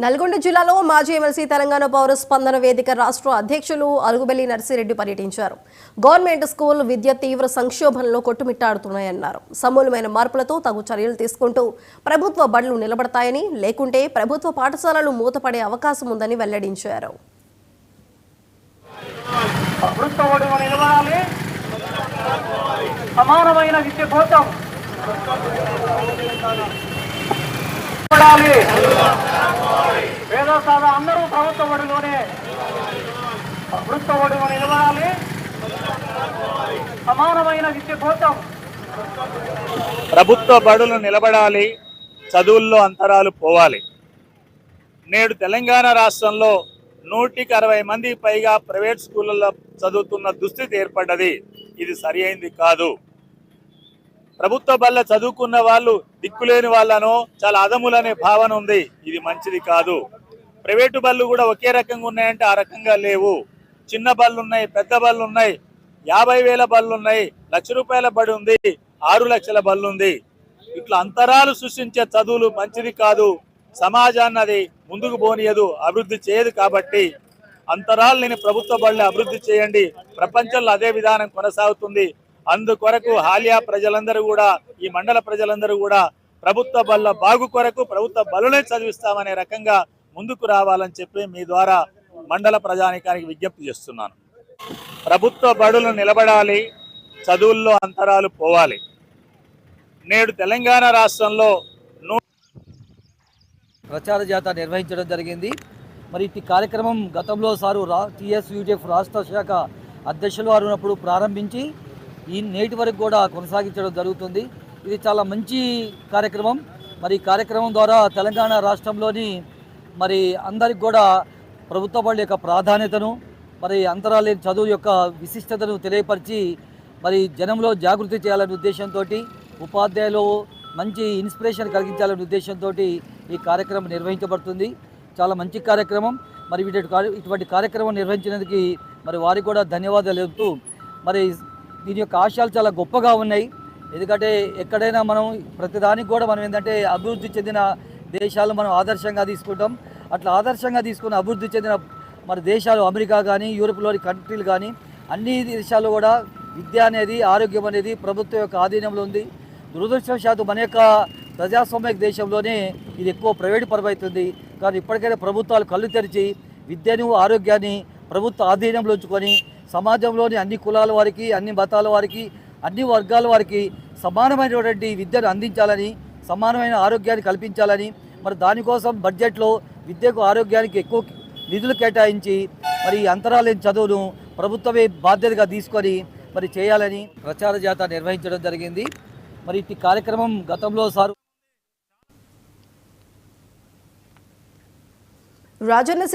నల్గొండ జిల్లాలో మాజీ ఎమ్మెల్సీ తెలంగాణ పౌర స్పందన వేదిక రాష్ట్ర అధ్యక్షులు అలుగుబెల్లి నర్సిరెడ్డి పర్యటించారు. గవర్నమెంట్ స్కూల్ విద్య తీవ్ర సంక్షోభంలో కొట్టుమిట్టాడుతున్నాయన్నారు. సమూలమైన మార్పులతో తగు చర్యలు తీసుకుంటూ ప్రభుత్వ బడులు నిలబడతాయని, లేకుంటే ప్రభుత్వ పాఠశాలలు మూతపడే అవకాశం ఉందని వెల్లడించారు. సమానమైన విద్య కోసం వేదసాద అందరూ ప్రభుత్వ బడిలోనే ప్రభుత్వ బడులు నిలబడాలి. సమానమైన విద్య కోసం ప్రభుత్వ బడులు నిలబడాలి. చదువుల్లో అంతరాలు పోవాలి. నేడు తెలంగాణ రాష్ట్రంలో 160 మందికి పైగా ప్రైవేట్ స్కూళ్ళల్లో చదువుతున్న దుస్థితి ఏర్పడ్డది. ఇది సరి అయింది కాదు. ప్రభుత్వ బల్ల చదువుకున్న వాళ్ళు దిక్కులేని వాళ్ళనో చాలా అదములనే భావన ఉంది. ఇది మంచిది కాదు. ప్రైవేటు బళ్ళు కూడా ఒకే రకంగా ఉన్నాయంటే ఆ రకంగా లేవు. చిన్న బళ్ళు ఉన్నాయి, పెద్ద బళ్ళు ఉన్నాయి, 50,000 బళ్ళు ఉన్నాయి, ₹1,00,000 బడి ఉంది, 6 లక్షల బళ్ళు ఉంది. ఇట్లా అంతరాలు సృష్టించే చదువులు మంచిది కాదు. సమాజాన్ని అది ముందుకు పోనీయదు, అభివృద్ధి చేయదు. కాబట్టి అంతరాలు లేని ప్రభుత్వ బళ్ళని అభివృద్ధి చేయండి. ప్రపంచంలో అదే విధానం కొనసాగుతుంది. అందుకొరకు హాలియా ప్రజలందరూ కూడా, ఈ మండల ప్రజలందరూ కూడా ప్రభుత్వ బళ్ళ బాగు కొరకు ప్రభుత్వ బళ్ళనే చదివిస్తామనే రకంగా ముందుకు రావాలని చెప్పి మీ ద్వారా మండల ప్రజానికానికి విజ్ఞప్తి చేస్తున్నాను. ప్రభుత్వ బడులు నిలబడాలి. చదువుల్లో అంతరాలు పోవాలి. నేడు తెలంగాణ రాష్ట్రంలో ప్రచార జాత నిర్వహించడం జరిగింది. మరి ఈ కార్యక్రమం గతంలో సారు TSUJF రాష్ట్ర శాఖ అధ్యక్షులు వారు ఉన్నప్పుడు ప్రారంభించి ఈ నేటి వరకు కూడా కొనసాగించడం జరుగుతుంది. ఇది చాలా మంచి కార్యక్రమం. మరి ఈ కార్యక్రమం ద్వారా తెలంగాణ రాష్ట్రంలోని మరి అందరికి కూడా ప్రభుత్వ బడుల యొక్క ప్రాధాన్యతను, మరి అంతరాలు చదువు యొక్క విశిష్టతను తెలియపరిచి మరి జనంలో జాగృతి చేయాలనే ఉద్దేశంతో, ఉపాధ్యాయులు మంచి ఇన్స్పిరేషన్ కలిగించాలనే ఉద్దేశంతో ఈ కార్యక్రమం నిర్వహించబడుతుంది. చాలా మంచి కార్యక్రమం. మరి ఇటువంటి కార్యక్రమం నిర్వహించినందుకు మరి వారికి కూడా ధన్యవాదాలు చెబుతూ, మరి దీని యొక్క ఆశయాలు చాలా గొప్పగా ఉన్నాయి. ఎందుకంటే ఎక్కడైనా మనం ప్రతిదానికి కూడా మనం ఏంటంటే అభివృద్ధి చెందిన దేశాలు మనం ఆదర్శంగా తీసుకుంటాం. అట్లా ఆదర్శంగా తీసుకున్న అభివృద్ధి చెందిన మరి దేశాలు అమెరికా కానీ, యూరోప్లోని కంట్రీలు కానీ, అన్ని దేశాల్లో కూడా విద్య అనేది, ఆరోగ్యం అనేది ప్రభుత్వం యొక్క ఆధీనంలో ఉంది. దురదృష్టవశాత్తు మన యొక్క ప్రజాస్వామ్య దేశంలోనే ఇది ఎక్కువ ప్రైవేటు పరమవుతుంది. కానీ ఇప్పటికైనా ప్రభుత్వాలు కళ్ళు తెరిచి విద్యను, ఆరోగ్యాన్ని ప్రభుత్వ ఆధీనంలో ఉంచుకొని సమాజంలోని అన్ని కులాల వారికి, అన్ని మతాల వారికి, అన్ని వర్గాల వారికి సమానమైనటువంటి విద్యను అందించాలని, సమానమైన ఆరోగ్యాన్ని కల్పించాలని, మరి దానికోసం బడ్జెట్లో విద్యకు, ఆరోగ్యానికి ఎక్కువ నిధులు కేటాయించి మరి అంతరాలేని చదువును ప్రభుత్వమే బాధ్యతగా తీసుకొని మరి చేయాలని ప్రచార జాత నిర్వహించడం జరిగింది. మరి ఈ కార్యక్రమం గతంలో సారు రాజన్న